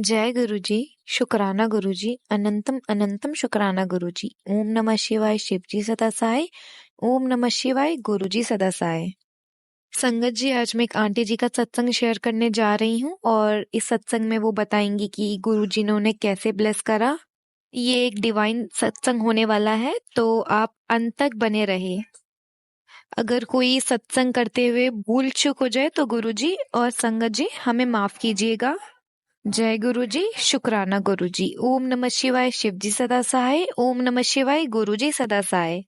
जय गुरुजी, शुक्राना गुरुजी, अनंतम अनंतम शुक्राना गुरुजी। ओम नमः शिवाय शिवजी सदा साय। ओम नमः शिवाय गुरुजी सदा साय। संगत जी, आज मैं एक आंटी जी का सत्संग शेयर करने जा रही हूँ और इस सत्संग में वो बताएंगी कि गुरुजी ने उन्हें कैसे ब्लेस करा। ये एक डिवाइन सत्संग होने वाला है, तो आप अंत तक बने रहे। अगर कोई सत्संग करते हुए भूल चूक हो जाए तो गुरुजी और संगत जी हमें माफ कीजिएगा। जय गुरुजी, शुक्राना गुरुजी। ओम नमः शिवाय शिवजी सदा सहाय। ओम नमः शिवाय गुरुजी सदा सहाय।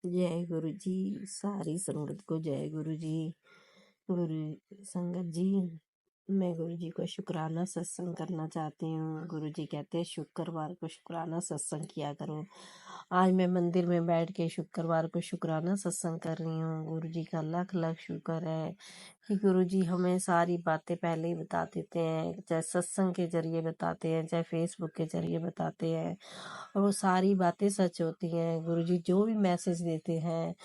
जय गुरु जी। सारी संगत को जय गुरु जी। गुरु संगत जी, मैं गुरु जी को शुक्राना सत्संग करना चाहती हूँ। गुरु जी कहते हैं शुक्रवार को शुक्राना सत्संग किया करो। आज मैं मंदिर में बैठ के शुक्रवार को शुक्राना सत्संग कर रही हूँ। गुरु जी का लाख लाख शुक्र है कि गुरु जी हमें सारी बातें पहले ही बता देते हैं, चाहे सत्संग के जरिए बताते हैं, चाहे फेसबुक के जरिए बताते हैं, और वो सारी बातें सच होती हैं। गुरु जी जो भी मैसेज देते हैं,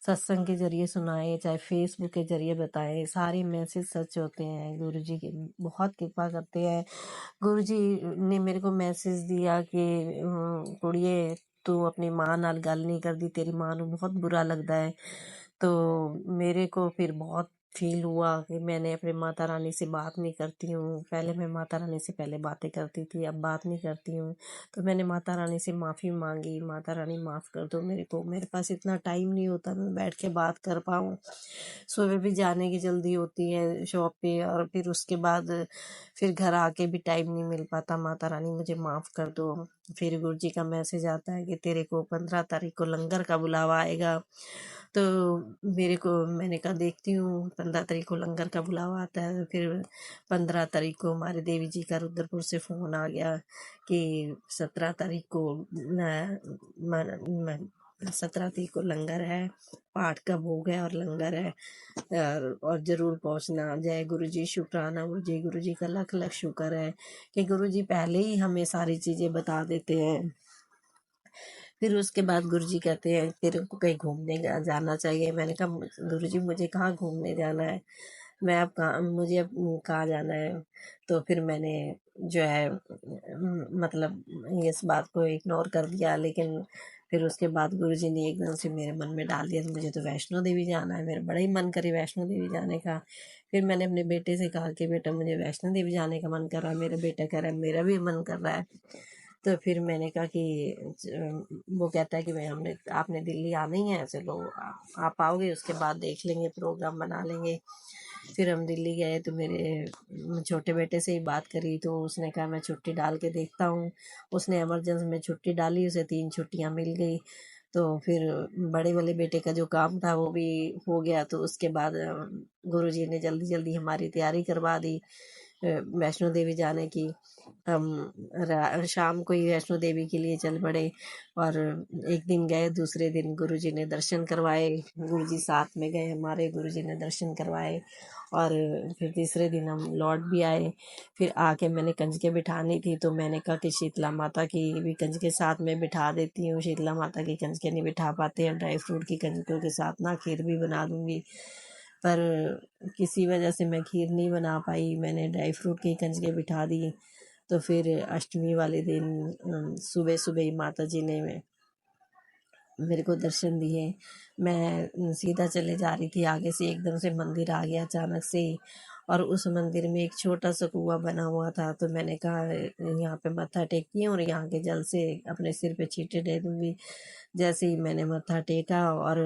सत्संग के जरिए सुनाए चाहे फेसबुक के जरिए बताए, सारे मैसेज सच होते हैं। गुरु जी की बहुत कृपा करते हैं। गुरु जी ने मेरे को मैसेज दिया कि कुड़िए तू अपनी माँ नाल गल नहीं करदी, तेरी माँ ਨੂੰ बहुत बुरा लगता है। तो मेरे को फिर बहुत फील हुआ कि मैंने अपने माता रानी से बात नहीं करती हूँ। पहले मैं माता रानी से पहले बातें करती थी, अब बात नहीं करती हूँ। तो मैंने माता रानी से माफ़ी मांगी, माता रानी माफ़ कर दो मेरे को, मेरे पास इतना टाइम नहीं होता मैं बैठ के बात कर पाऊँ। सुबह भी जाने की जल्दी होती है शॉप पे, और फिर उसके बाद फिर घर आके भी टाइम नहीं मिल पाता। माता रानी मुझे माफ़ कर दो। फिर गुरु जी का मैसेज आता है कि तेरे को 15 तारीख को लंगर का बुलावा आएगा। तो मेरे को मैंने कहा देखती हूँ, 15 तारीख को लंगर का बुलावा आता है। फिर 15 तारीख को हमारे देवी जी का रुद्रपुर से फ़ोन आ गया कि 17 तारीख को 17 तारीख को लंगर है, पाठ का भोग है और लंगर है, और जरूर पहुंचना। जय गुरु जी, शुक्राना गुरु जी। गुरु जी का लाख लाख शुक्र है कि गुरु जी पहले ही हमें सारी चीजें बता देते हैं। फिर उसके बाद गुरु जी कहते हैं तेरे को कहीं घूमने जाना चाहिए। मैंने कहा गुरु जी मुझे कहाँ घूमने जाना है, मैं अब कहाँ, मुझे अब कहाँ जाना है। तो फिर मैंने जो है मतलब इस बात को इग्नोर कर दिया। लेकिन फिर उसके बाद गुरु जी ने एकदम से मेरे मन में डाल दिया तो मुझे तो वैष्णो देवी जाना है। मेरा बड़ा ही मन करे वैष्णो देवी जाने का। फिर मैंने अपने बेटे से कहा कि बेटा मुझे वैष्णो देवी जाने का मन कर रहा है। मेरा बेटा कह रहा है मेरा भी मन कर रहा है। तो फिर मैंने कहा कि वो कहता है कि भाई हमने आपने दिल्ली आना ही है, चलो आप आओगे उसके बाद देख लेंगे, प्रोग्राम बना लेंगे। फिर हम दिल्ली गए तो मेरे छोटे बेटे से ही बात करी तो उसने कहा मैं छुट्टी डाल के देखता हूँ। उसने इमरजेंसी में छुट्टी डाली, उसे 3 छुट्टियाँ मिल गई। तो फिर बड़े वाले बेटे का जो काम था वो भी हो गया। तो उसके बाद गुरुजी ने जल्दी जल्दी हमारी तैयारी करवा दी वैष्णो देवी जाने की। हम शाम को ही वैष्णो देवी के लिए चल पड़े और एक दिन गए, दूसरे दिन गुरुजी ने दर्शन करवाए। गुरुजी साथ में गए हमारे, गुरुजी ने दर्शन करवाए और फिर तीसरे दिन हम लौट भी आए। फिर आके मैंने कंजके बिठानी थी तो मैंने कहा कि शीतला माता की भी कंजके साथ में बिठा देती हूँ। शीतला माता की कंजके नहीं बिठा पाते हैं, ड्राई फ्रूट की कंजकों के साथ ना खीर भी बना दूंगी, पर किसी वजह से मैं खीर नहीं बना पाई। मैंने ड्राई फ्रूट की कंजके बिठा दी। तो फिर अष्टमी वाले दिन सुबह सुबह ही माता जी ने मेरे को दर्शन दिए। मैं सीधा चले जा रही थी, आगे से एकदम से मंदिर आ गया अचानक से ही, और उस मंदिर में एक छोटा सा कुआं बना हुआ था। तो मैंने कहा यहाँ पे मत्था टेकी और यहाँ के जल से अपने सिर पे छींटे दे दूंगी। जैसे ही मैंने मत्था टेका और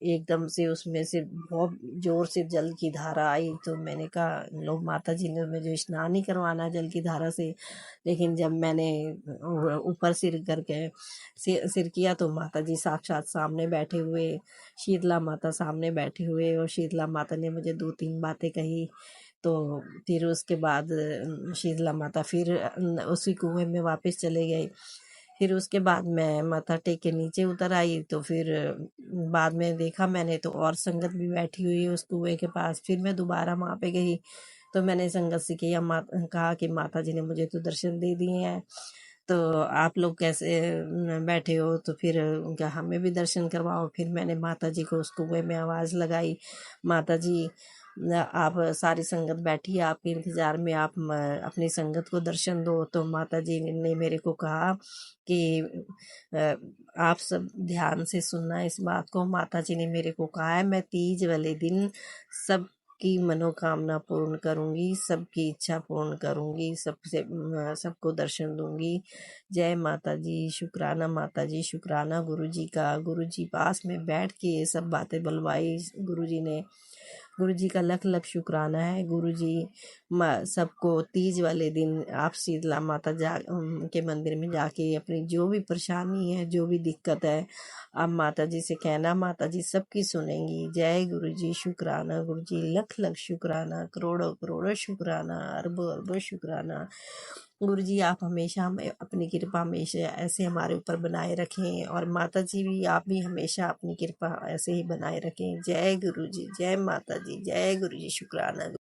एकदम से उसमें से बहुत जोर से जल की धारा आई। तो मैंने कहा लोग माता जी ने मुझे स्नान ही करवाना जल की धारा से। लेकिन जब मैंने ऊपर सिर करके सिर किया तो माता जी साक्षात सामने बैठे हुए, शीतला माता सामने बैठे हुए, और शीतला माता ने मुझे 2-3 बातें कही। तो फिर उसके बाद शीतला माता फिर उसी कुएं में वापस चले गए। फिर उसके बाद मैं माथा टेक के नीचे उतर आई। तो फिर बाद में देखा मैंने तो और संगत भी बैठी हुई है उस कुएं के पास। फिर मैं दोबारा वहाँ पे गई तो मैंने संगत से कहा कि माता जी ने मुझे तो दर्शन दे दिए हैं, तो आप लोग कैसे बैठे हो, तो फिर उनका हमें भी दर्शन करवाओ। फिर मैंने माता जी को उस कुएं में आवाज़ लगाई, माता जी आप सारी संगत बैठी है आपके इंतजार में, आप अपनी संगत को दर्शन दो। तो माता जी ने मेरे को कहा कि आप सब ध्यान से सुनना इस बात को। माता जी ने मेरे को कहा है मैं तीज वाले दिन सबकी मनोकामना पूर्ण करूंगी, सबकी इच्छा पूर्ण करूंगी, सबको दर्शन दूंगी। जय माता जी, शुक्राना माता जी, शुक्राना गुरु जी का। गुरु जी पास में बैठ के ये सब बातें बुलवाई गुरु जी ने। गुरु जी का लख लख शुक्राना है। गुरु जी सबको तीज वाले दिन आप शीतला माता के मंदिर में जाके अपनी जो भी परेशानी है, जो भी दिक्कत है, आप माता जी से कहना, माता जी सबकी सुनेंगी। जय गुरु जी, शुक्राना गुरु जी, लख लख शुक्राना, करोड़ों करोड़ों शुक्राना, अरबों अरबों शुक्राना। गुरु जी आप हमेशा हमें अपनी कृपा हमेशा ऐसे हमारे ऊपर बनाए रखें, और माता जी भी आप भी हमेशा अपनी कृपा ऐसे ही बनाए रखें। जय गुरु जी, जय माता जी, जय गुरु जी, शुक्राना।